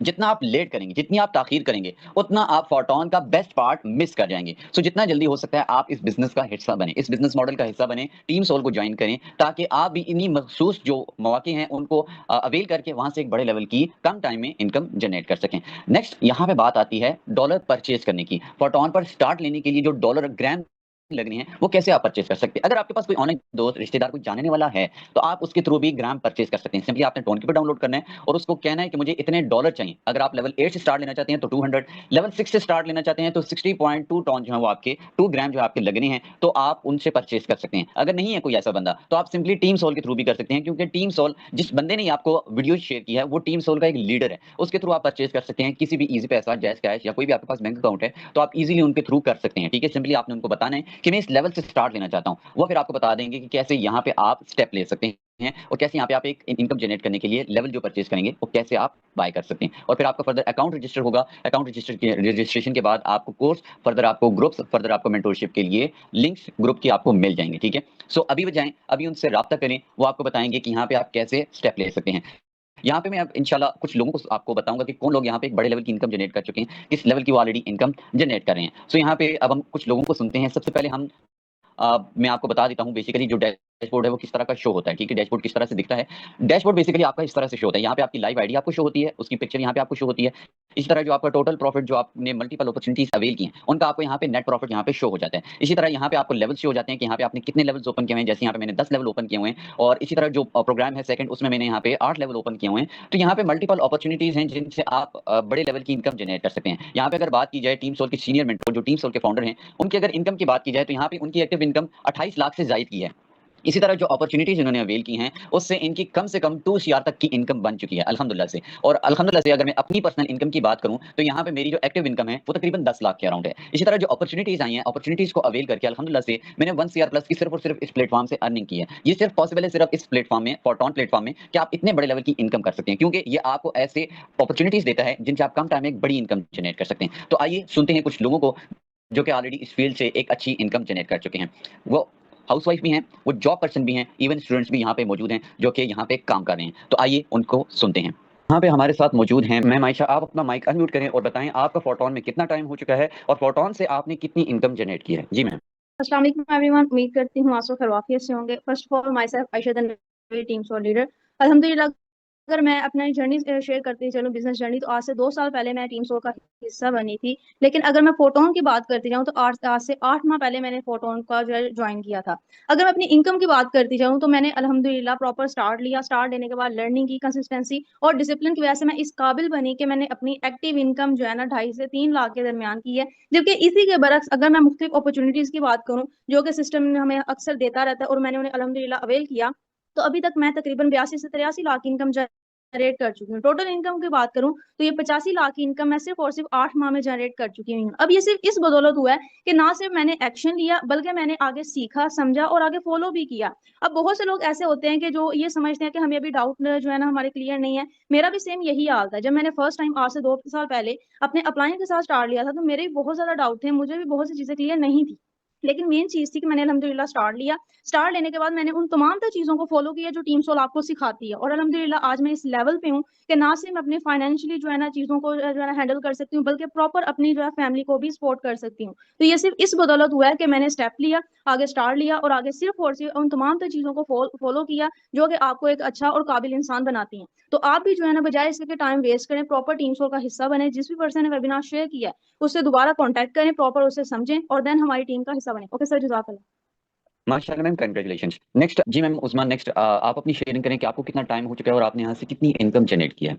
जितना आप लेट करेंगे, जितनी आप ताखीर करेंगे, उतना आप फॉरटॉन का बेस्ट पार्ट मिस कर जाएंगे। सो जितना जल्दी हो सकता है आप इस बिजनेस का हिस्सा बने, इस बिजनेस मॉडल का हिस्सा बने, टीम सोल को ज्वाइन करें, ताकि आप भी इन्हीं मखसूस जो मौके हैं उनको अवेल करके वहां से एक बड़े लेवल की कम टाइम में इनकम जनरेट कर सकें। नेक्स्ट यहाँ पे बात आती है डॉलर परचेज करने की। फॉरटॉन पर स्टार्ट लेने के लिए जो डॉलर ग्राम लगनी है वो कैसे आप परचेज कर सकते हैं। अगर आपके पास कोई ऑनलाइन दोस्त रिश्तेदार कोई जानने वाला है, तो आप उसके थ्रू भी ग्राम परचेज कर सकते हैं। सिंपली आपने टोन की डाउनलोड करना है और उसको कहना है कि मुझे इतने डॉलर चाहिए। अगर आप लेवल 8 से स्टार्ट लेना चाहते हैं तो 200, लेवल 6 से स्टार्ट लेना चाहते हैं तो 60.2 टन जो है वो आपके 2 ग्राम जो आपके लगने हैं, तो आप उनसे परचेज कर सकते हैं। अगर नहीं है कोई ऐसा बंदा, तो आप सिंपली टीम सोल के थ्रू भी कर सकते हैं, क्योंकि टीम सोल जिस बंदे ने आपको वीडियो शेयर की है वो टीम सोल का एक लीडर है। उसके थ्रू आप परचेज कर सकते हैं किसी भी इजी पैसा, जैस कैश या कोई भी आपके पास बैंक अकाउंट है, तो आप इजीली उनके थ्रू कर सकते हैं। ठीक है, सिंपली आपने उनको बताना है कि मैं इस लेवल से स्टार्ट लेना चाहता हूं। वो फिर आपको बता देंगे कि कैसे यहाँ पे आप स्टेप ले सकते हैं और कैसे यहाँ पे आप एक इनकम जनरेट करने के लिए लेवल जो परचेज करेंगे वो कैसे आप बाय कर सकते हैं। और फिर आपका फर्दर अकाउंट रजिस्टर होगा। अकाउंट रजिस्टर के रजिस्ट्रेशन के बाद आपको कोर्स, फर्दर आपको ग्रुप्स, फर्दर आपको मेंटोरशिप के लिए लिंक्स ग्रुप की आपको मिल जाएंगे। ठीक है, सो अभी बजाएं, अभी उनसे राब्ता करें, वो आपको बताएंगे कि यहाँ पे आप कैसे स्टेप ले सकते हैं। यहाँ पे मैं अब इंशाल्लाह कुछ लोगों को आपको बताऊंगा कि कौन लोग यहाँ पे एक बड़े लेवल की इनकम जनरेट कर चुके हैं, किस लेवल की वो ऑलरेडी इनकम जनरेट कर रहे हैं। सो यहाँ पे अब हम कुछ लोगों को सुनते हैं। सबसे पहले हम मैं आपको बता देता हूँ बेसिकली जो डैशबोर्ड है वो किस तरह का शो होता है। ठीक है, डैशबोर्ड किस तरह से दिखता है। डैशबोर्ड बेसिकली आपका इस तरह से शो होता है। यहाँ पे आपकी लाइव आईडी आपको शो होती है, उसकी पिक्चर यहाँ पे आपको शो होती है। इसी तरह जो आपका टोटल प्रॉफिट जो आपने मल्टीपल अपॉर्चुनिटीज अवेल की हैं, उनका आपको यहाँ पे नेट प्रॉफिट यहाँ पे शो हो जाता है। इसी तरह यहाँ पे आपको लेवल शो हो जाते हैं कि यहाँ पे आपने कितने लेवल्स ओपन किए हुए हैं। जैसे यहाँ पे मैंने 10 लेवल ओपन किए हुए हैं और इसी तरह जो प्रोग्राम है सेकंड, उसमें मैंने यहाँ पे 8 लेवल ओपन किए हुए हैं। तो यहाँ पे मल्टीपल अपॉर्चुनिटीज हैं जिनसे आप बड़े लेवल की इनकम जनरेट कर सकते हैं। यहाँ पे अगर बात की जाए टीम सोल के सीनियर मेंटर जो टीम सोल के फाउंडर हैं, उनकी अगर इनकम की बात की जाए तो यहाँ पे उनकी एक्टिव इनकम 28 लाख से जायद की है। इसी तरह जो अपॉर्चुनिटीज इन्होंने अवेल की हैं उससे इनकी कम से कम 2 सीआर तक की इनकम बन चुकी है अल्हम्दुलिल्लाह से। और अल्हम्दुलिल्लाह से अगर मैं अपनी पर्सनल इनकम की बात करूं तो यहाँ पे मेरी जो एक्टिव इनकम है वो तकरीबन 10 लाख के अराउंड है। इसी तरह जो अपॉर्चुनिटीज आई हैं अपॉर्चुनिटीज को अवेल करके अल्हम्दुलिल्लाह से मैंने 1 सीआर प्लस की सिर्फ और सिर्फ इस प्लेटफॉर्म से अर्निंग की है। ये सिर्फ पॉसिबल है सिर्फ इस प्लेटफॉर्म में, फॉरटॉन प्लेटफॉर्म में, कि आप इतने बड़े लेवल की इनकम कर सकते हैं, क्योंकि ये आपको ऐसे अपॉर्चुनिटीज देता है जिनसे आप कम टाइम में एक बड़ी इनकम जनरेट कर सकते हैं। तो आइए सुनते हैं कुछ लोगों को जो कि ऑलरेडी इस फील्ड से एक अच्छी इनकम जनरेट कर चुके हैं। वो हाउसवाइफ भी हैं, वो जॉब पर्सन भी हैं, इवन स्टूडेंट्स भी यहाँ पे मौजूद हैं जो कि यहाँ पे काम कर रहे हैं। तो आइए उनको सुनते हैं। यहाँ पे हमारे साथ मौजूद हैं मैम आयशा। आप अपना माइक अनम्यूट करें और बताएं आपका फोरटॉन में कितना टाइम हो चुका है और फोरटॉन से आपने कितनी इनकम जनरेट की है। जी मैम। अस्सलाम वालेकुम एवरीवन, उम्मीद करती हूँ आप सब खैर वाफियत से होंगे। First of all my self Ayesha the team soul leader. अल्हम्दुलिल्लाह, अगर मैं अपना जर्नी शेयर करती चलूँ, बिजनेस जर्नी, तो आज से 2 साल पहले मैं टीम सोल का हिस्सा बनी थी। लेकिन अगर मैं फोटोन की बात करती जाऊँ तो आज से 8 माह पहले मैंने फोटोन का जो है ज्वाइन किया था। अगर मैं अपनी इनकम की बात करती जाऊँ तो मैंने अल्हम्दुलिल्लाह प्रॉपर स्टार्ट लिया। स्टार्ट लेने के बाद लर्निंग की, कंसिस्टेंसी और डिसिप्लिन की वजह से मैं इस काबिल बनी कि मैंने अपनी एक्टिव इनकम जो है ना 2.5 से 3 लाख के दरमियान की है। जबकि इसी के बरक्स अगर मैं मुख्तलिफ अपॉर्चुनिटीज की बात करूँ जो कि सिस्टम हमें अक्सर देता रहता है और मैंने उन्हें अल्हम्दुलिल्लाह अवेल किया, तो अभी तक मैं तकरीबन 82 से 83 लाख की इनकम जनरेट कर चुकी हूँ। टोटल इनकम की बात करूँ तो ये 85 लाख की इनकम मैं सिर्फ और सिर्फ 8 माह में जनरेट कर चुकी हूँ। अब ये सिर्फ इस बदौलत हुआ है कि ना सिर्फ मैंने एक्शन लिया बल्कि मैंने आगे सीखा, समझा और आगे फॉलो भी किया। अब बहुत से लोग ऐसे होते हैं कि जो ये समझते हैं कि हमें अभी डाउट जो है ना हमारे क्लियर नहीं है। मेरा भी सेम यही हाल था। जब मैंने फर्स्ट टाइम आज से 2 साल पहले अपने अप्लाइंग के साथ स्टार्ट लिया था तो मेरे भी बहुत ज्यादा डाउट थे, मुझे भी बहुत सी चीजें क्लियर नहीं थी। लेकिन मेन चीज थी कि मैंने अल्हम्दुलिल्लाह स्टार्ट लिया। स्टार्ट लेने के बाद मैंने उन तमाम तो चीजों को फॉलो किया जो टीम सोल आपको सिखाती है, और अल्हम्दुलिल्लाह आज मैं इस लेवल पे हूँ कि ना सिर्फ अपने फाइनेंशियली जो है ना चीजों को जो है ना हैंडल कर सकती हूँ, बल्कि प्रॉपर अपनी जो है फैमिली को भी सपोर्ट कर सकती हूँ। तो ये सिर्फ इस बदौलत हुआ है कि मैंने स्टेप लिया, आगे स्टार्ट लिया और आगे सिर्फ और सिर्फ उन तमाम तो चीजों को फॉलो किया जो कि आपको एक अच्छा और काबिल इंसान बनाती हैं। तो आप भी जो है ना बजाय इसके टाइम वेस्ट करें, प्रॉपर टीम सोल का हिस्सा बने। जिस भी पर्सन ने वेबिनार शेयर किया है उससे दोबारा कॉन्टैक्ट करें, प्रॉपर उसे समझें और देन हमारी टीम का हिस्सा बने। ओके सर, जज़ाकल्लाह। माशाल्लाह मैम, कंग्रेचुलेशंस। नेक्स्ट जी मैम उस्मान, नेक्स्ट आप अपनी शेयरिंग करें कि आपको कितना टाइम हो चुका है और आपने यहाँ से कितनी इनकम जनरेट किया है।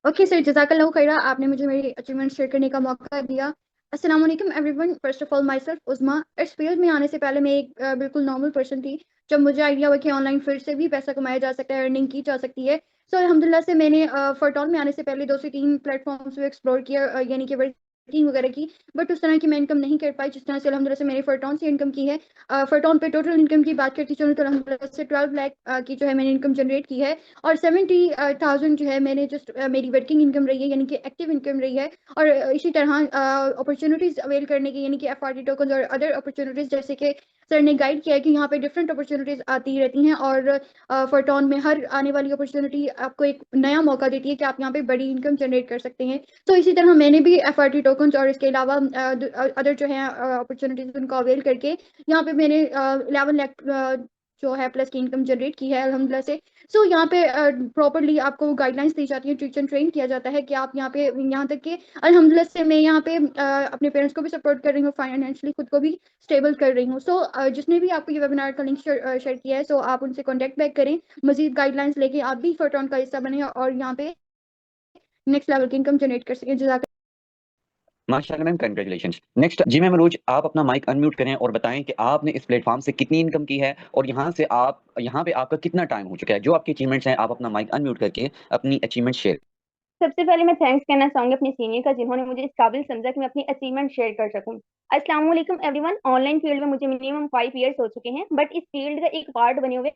ओके सर, जज़ाकल्लाहु खैरा, आपने मुझे मेरी अचीवमेंट शेयर करने का मौका दिया। अस्सलाम वालेकुम everyone, first of all my self Uzma. इस फील्ड में आने से पहले मैं एक बिल्कुल नॉर्मल पर्सन थी। जब मुझे आइडिया हुआ कि ऑनलाइन फील्ड से भी पैसा कमाया जा सकता है, अर्निंग की जा सकती है, सो अल्हम्दुलिल्लाह से मैंने फॉरटॉन में आने से पहले 2 से 3 प्लेटफॉर्म्स को एक्सप्लोर किया, यानी कि वर्किंग वगैरह की। बट उस तरह की मैं इनकम नहीं कर पाई जिस तरह से अल्हम्दुलिल्लाह से मैंने फॉरटॉन से इनकम की है। फॉरटॉन पे टोटल इनकम की बात करती चलूँ तो अल्हम्दुलिल्लाह से 12 लाख की जो है मैंने इनकम जनरेट की है। और 70,000 जो है मैंने जस्ट मेरी वर्किंग इनकम रही है, यानी कि एक्टिव इनकम रही है। और इसी तरह अपॉर्चुनिटीज अवेल करने की, यानी कि एफआरडी टोकन और अदर अपॉर्चुनिटीज, जैसे कि सर ने गाइड किया है कि यहाँ पे डिफरेंट अपॉर्चुनिटीज आती रहती हैं। और फॉरटॉन में हर आने वाली अपॉर्चुनिटी आपको एक नया मौका देती है कि आप यहाँ पे बड़ी इनकम जनरेट कर सकते हैं। तो इसी तरह मैंने भी एफआरडी टोकन और इसके अलावा अदर जो है अपॉर्चुनिटीज उनको अवेल करके यहाँ पे मैंने 11 लाख जो है प्लस की इनकम जनरेट की है अल्हम्दुलिल्लाह से। सो यहाँ पे प्रॉपरली आपको गाइडलाइंस दी जाती है, टीच एंड ट्रेन किया जाता है कि आप यहाँ पे, यहाँ तक कि अल्हम्दुलिल्लाह से मैं यहाँ पे अपने पेरेंट्स को भी सपोर्ट कर रही हूँ, फाइनेंशियली खुद को भी स्टेबल कर रही हूँ। सो जिसने भी आपको ये वेबिनार का लिंक शेयर किया है, सो आप उनसे कॉन्टेक्ट बैक करें, मजीद गाइडलाइंस लेके आप भी फॉरटॉन का हिस्सा बने और यहाँ पे नेक्स्ट लेवल की इनकम जनरेट कर सकें। जज़ाक माशाल्लाह मैम, कंग्रेचुलेशंस। नेक्स्ट जी मैम रोज, आप अपना माइक अनम्यूट करें और बताएं कि आपने इस प्लेटफॉर्म से कितनी इनकम की है और यहाँ पे आपका कितना टाइम हो चुका है। जो आपकी अचीवमेंट्स हैं आप अपना माइक अनम्यूट करके अपनी अचीवमेंट शेयर। सबसे पहले मैं थैंक्स कहना चाहूंगी अपने सीनियर का जिन्होंने मुझे इस काबिल समझा कि मैं अपनी अचीवमेंट शेयर कर सकूं। अस्सलाम वालेकुम एवरीवन, ऑनलाइन फील्ड में मुझे मिनिमम 5 इयर्स हो चुके हैं, बट इस फील्ड का एक पार्ट बने हुए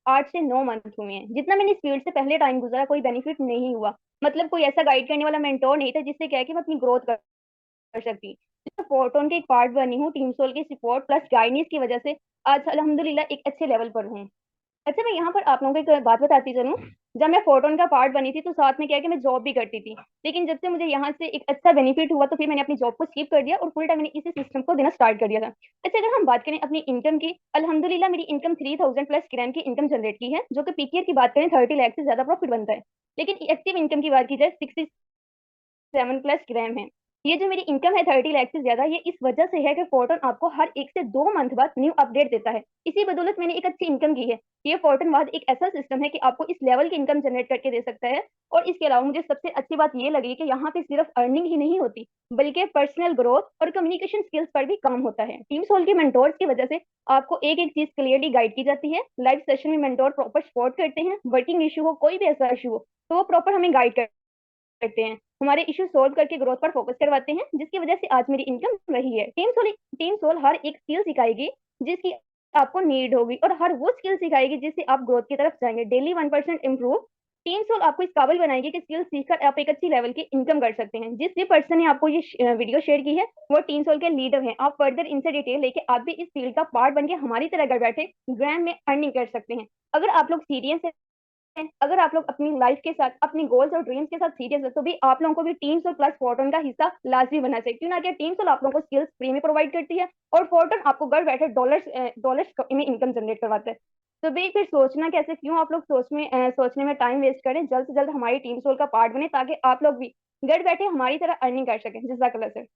8 से 9 मंथ हुए हैं। जितना मैंने इस फील्ड से पहले टाइम गुजारा कोई बेनिफिट नहीं हुआ। मतलब कोई ऐसा गाइड करने वाला मेंटोर नहीं था जिससे क्या है कि मैं अपनी ग्रोथ कर सकती। मैं फोरटोन के एक पार्ट बनी हूँ, टीम सोल की सपोर्ट प्लस गाइडेंस की वजह से आज अल्हम्दुलिल्लाह एक अच्छे लेवल पर हूँ। अच्छा, मैं यहाँ पर आप लोगों को एक बात बताती चलूँ। जब मैं फोरटोन का पार्ट बनी थी तो साथ में क्या है कि मैं जॉब भी करती थी। लेकिन जब से मुझे यहाँ से एक अच्छा बेनिफिट हुआ तो फिर मैंने अपनी जॉब को स्किप कर दिया और फुल टाइम मैंने इसी सिस्टम को देना स्टार्ट कर दिया था। अच्छा, अगर हम बात करें अपनी इनकम की, अल्हम्दुलिल्लाह मेरी इनकम 3000 प्लस ग्राम की इनकम जनरेट की है, जो कि पीकेआर की बात करें 30 लाख से ज्यादा प्रॉफिट बनता है। लेकिन एक्टिव इनकम की बात की जाए 67 प्लस ग्राम है। ये जो मेरी इनकम है 30 लाख से ज्यादा, ये इस वजह से है कि फोर्टून आपको हर 1 से 2 मंथ बाद न्यू अपडेट देता है। इसी बदौलत मैंने एक अच्छी इनकम की है। ये फोर्टून बाद एक ऐसा सिस्टम है कि आपको इस लेवल की इनकम जनरेट करके दे सकता है। और इसके अलावा मुझे सबसे अच्छी बात ये लगी कि यहाँ पे सिर्फ अर्निंग ही नहीं होती, बल्कि पर्सनल ग्रोथ और कम्युनिकेशन स्किल्स पर भी काम होता है। टीम सोल के मेंटोर्स की वजह से आपको एक एक चीज क्लियरली गाइड की जाती है। लाइव सेशन में मेंटोर प्रॉपर सपोर्ट करते हैं। वर्किंग इशू हो, कोई भी ऐसा इशू हो, तो वो प्रॉपर हमें गाइड करते हैं, हमारे इश्यू सोल्व करके ग्रोथ पर फोकस करवाते हैं, जिसकी वजह से आज मेरी इनकम रही है। टीम सोल हर एक स्किल सिखाएगी जिसकी आपको नीड होगी, और हर वो स्किल सिखाएगी जिससे आप ग्रोथ की तरफ जाएंगे। Daily 1% improve. टीम सोल आपको इस काबिल बनाएगी कि स्किल सीखकर आप एक अच्छी लेवल की इनकम कर सकते हैं। जिस भी पर्सन ने आपको ये वीडियो शेयर की है वो टीम सोल के लीडर हैं। आप फर्दर इनसे डिटेल लेके आप भी इस फील्ड का पार्ट बन के हमारी तरह घर बैठे ग्राम में अर्निंग कर सकते हैं। अगर आप लोग सीरियस है, अगर आप लोग अपनी लाइफ के साथ, अपनी गोल्स और ड्रीम्स के साथ सीरियस है, तो भी आप लोगों को भी टीम्स और प्लस फोर्टून का हिस्सा लाजमी बनना चाहिए। क्यों ना कि टीम्स और आप लोगों को स्किल्स फ्री में प्रोवाइड करती है और फोर्टून आपको घर बैठे डॉलर्स में इनकम जनरेट करवाता है। तो भी फिर सोचना कैसे, क्यों आप लोग सोचने में टाइम वेस्ट करें। जल्द से जल्द हमारी टीम सोल का पार्ट बने ताकि आप लोग भी घर बैठे हमारी तरह अर्निंग कर सकें। जज़ाकल्लाह सर।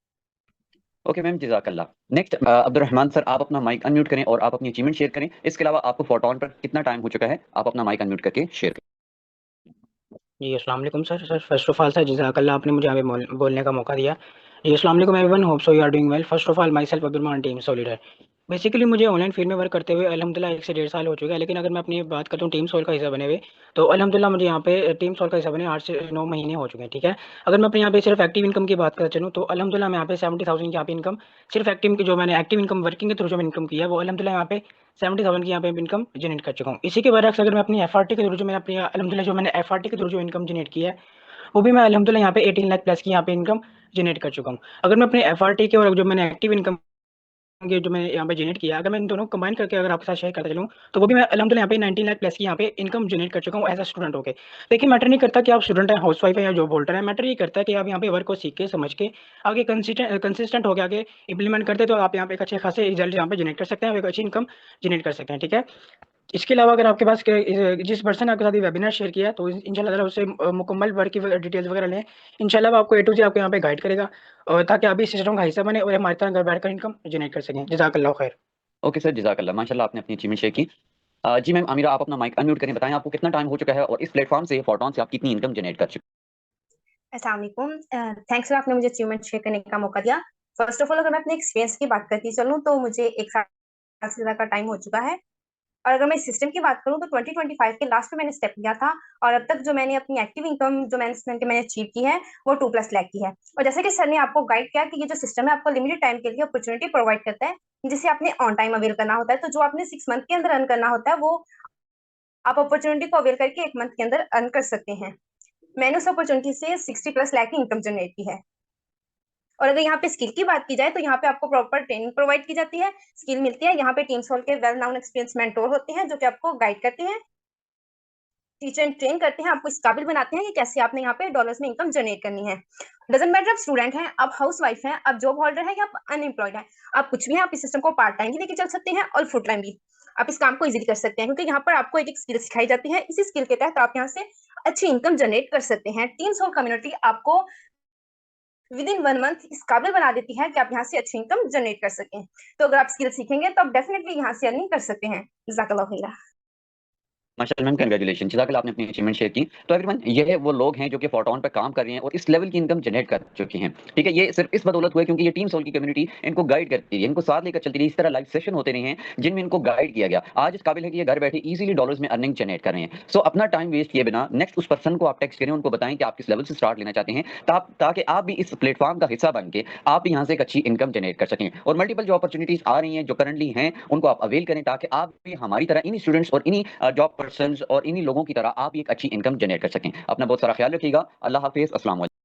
ओके मैम, जज़ाकल्लाह। नेक्स्ट अब्दुर्रहमान सर, आप अपना माइक अनम्यूट करें और आप अपनी अचीवमेंट शेयर करें। इसके अलावा आपको फोर्टून पर कितना टाइम हो चुका है, आप अपना माइक अनम्यूट करके शेयर करें। जी अस्सलाम वालेकुम sir. First of all sir जज़ाकल्लाह, आपने मुझे यहाँ पे बोलने का मौका दिया। जी अस्सलाम वालेकुम everyone, hope so you are doing well. First of all my self Abdurrahman, team soul leader. Basically मुझे ऑनलाइन फील्ड में वर्क करते हुए अल्हम्दुलिल्लाह 1 से 1.5 साल हो चुका है। लेकिन अगर मैं अपनी बात करता हूँ टीम सोल का हिस्सा बने हुए, तो अल्हम्दुलिल्लाह मुझे यहाँ पे टीम सोल का हिस्सा बने 8 से 9 महीने हो चुके हैं। ठीक है, अगर मैं अपने यहाँ पे सिर्फ एक्टिव इनकम की बात कर चलूँ तो अल्हम्दुलिल्लाह मैं यहाँ पे 70,000 की यहाँ पे इनकम सिर्फ एक्टिव की, जो मैंने एक्टिव इनकम वर्किंग के थ्रू जो इनकम की है, वो अल्हम्दुलिल्लाह यहाँ पे 70,000 की यहाँ पे इनकम जनरेट कर चुका हूँ। इसी के बरक्स अगर मैं अपनी एफआरटी के थ्रू जो मैंने अपनी अल्हम्दुलिल्लाह जो मैंने एफआरटी के थ्रू जो इनकम जनरेट की है, वो भी मैं अल्हम्दुलिल्लाह यहाँ पे 18 लाख प्लस की यहाँ पे इनकम जनरेट कर चुका हूँ। अगर मैं अपने एफआरटी के और जो मैंने एक्टिव इनकम के जो मैंने यहाँ पे जनरेट किया, अगर मैं इन दोनों कंबाइन करके अगर आपके साथ शेयर करता चलूँ, तो वो भी मैं अल्हम्दुलिल्लाह यहाँ पे 19 लाख प्लस की यहाँ पे इनकम जनरेट कर चुका हूँ एज अ स्टूडेंट होके। देखिए मैटर नहीं करता कि आप स्टूडेंट हैं, हाउस वाइफ है या जॉब होल्डर है, मैटर ये करता है कि आप यहाँ पे वर्क को सीख के समझ के आगे कंसिस्टेंट होकर आगे इंप्लीमेंट करते, तो आप यहाँ पे एक अच्छे खासे रिजल्ट यहाँ पे जनरेट कर सकते हैं, एक अच्छी इनकम जनरेट कर सकते हैं। ठीक है, इसके अलावा अगर आपके पास जिस पर्सन ने आपके साथ ये वेबिनार शेयर किया है, तो इंशाल्लाह ताला उससे मुकम्मल वर्क की डिटेल्स वगैरह लें। इंशाल्लाह वो आपको ए टू जेड आपको यहाँ पे गाइड करेगा, और ताकि आप भी इस सिस्टम का हिस्सा बने और हमारी तरह घर बैठकर इनकम जनरेट कर सकें। जज़ाकल्लाह खैर। ओके सर, जज़ाकल्लाह। माशाल्लाह, आपने अपनी अचीवमेंट शेयर की। जी मैम अमीरा, आप अपना माइक अनम्यूट करें, बताएं आपको कितना टाइम हो चुका है और इस प्लेटफॉर्म से, फोर्टून से आप कितनी इनकम जनरेट कर चुके अस्सलाम वालेकुम। थैंक्स फॉर आपने मुझे अचीवमेंट शेयर करने का मौका दिया। फर्स्ट ऑफ ऑल अगर मैं अपने एक्सपीरियंस की बात करती चलूँ तो मुझे 1 साल से ज्यादा का टाइम हो चुका है। और अगर मैं सिस्टम की बात करूँ तो 2025 के लास्ट में मैंने स्टेप लिया था, और अब तक जो मैंने अपनी एक्टिव इनकम जो मैंने अचीव की है वो 2+ लाख की है। और जैसे कि सर ने आपको गाइड किया कि ये जो सिस्टम है आपको लिमिटेड टाइम के लिए अपॉर्चुनिटी प्रोवाइड करता है, जिसे आपने ऑन टाइम अवेल करना होता है। तो जो आपने 6 मंथ के अंदर अर्न करना होता है वो आप अपॉर्चुनिटी को अवेल करके 1 मंथ के अंदर अर्न कर सकते हैं। मैंने उस अपॉर्चुनिटी से 60+ लाख की इनकम जनरेट की है। और अगर यहाँ पे स्किल की बात की जाए तो यहाँ पे आपको प्रॉपर ट्रेनिंग प्रोवाइड की जाती है, स्किल मिलती है। यहाँ पे टीम सोल के वेल नाउन एक्सपीरियंस मेंटोर होते हैं जो कि आपको गाइड करते हैं, टीचर एंड ट्रेन करते हैं, आपको इस काबिल बनाते हैं कि कैसे आपने यहाँ पे डॉलर्स में इनकम जनरेट करनी है। डजंट मैटर आप स्टूडेंट हैं, आप हाउस वाइफ हैं, आप जॉब होल्डर हैं या आप अनएम्प्लॉयड हैं, आप कुछ भी हैं, आप इस सिस्टम को पार्ट टाइम भी लेके चल सकते हैं और फुल टाइम भी आप इस काम को इजीली कर सकते हैं, क्योंकि यहाँ पर आपको एक स्किल सिखाई जाती है। इसी स्किल के तहत आप यहाँ से अच्छी इनकम जनरेट कर सकते हैं। टीम सोल कम्युनिटी आपको विद इन 1 मंथ इस काबिल बना देती है कि आप यहाँ से अच्छी इनकम जनरेट कर सकें। तो अगर आप स्किल सीखेंगे तो आप डेफिनेटली यहाँ से अर्निंग कर सकते हैं। जज़ाकल्लाह खैरा। माशाल्लाह मैम, कंग्रेचुलेशन, जज़ाकल्लाह, आपने अपनी अचीवमेंट शेयर की। तो एवरीवन, ये वो लोग हैं जो कि फोर्टून पे काम कर रहे हैं और इस लेवल की इनकम जनरेट कर चुके हैं। ठीक है, ये सिर्फ इस बदौलत हुआ क्योंकि ये टीम सोल की कम्युनिटी इनको गाइड करती है, इनको साथ लेकर चलती रही। इस तरह लाइव सेशन होते रहे हैं जिनमें इनको गाइड किया गया। आज इस काबिल है कि ये घर बैठे इजीली डॉलर्स में अर्निंग जनरेट कर रहे हैं। सो अपना टाइम वेस्ट किए बिना नेक्स्ट उस पर्सन को आप टेक्स्ट करें, उनको बताएं कि आप किस लेवल से स्टार्ट लेना चाहते हैं, ताकि आप भी इस प्लेटफॉर्म का हिस्सा बन के आप यहाँ से एक अच्छी इनकम जनरेट कर सकें। और मल्टीपल जो अपॉर्चुनिटीज आ रही हैं जो करंटली हैं, उनको आप अवेल करें, ताकि आप भी हमारी तरह इन्हीं स्टूडेंट्स और इन्हीं जॉब पर्सन और इन्हीं लोगों की तरह आप एक अच्छी इनकम जनरेट कर सकें। अपना बहुत सारा ख्याल रखिएगा। अल्लाह हाफिज़, अस्सलाम वालेकुम।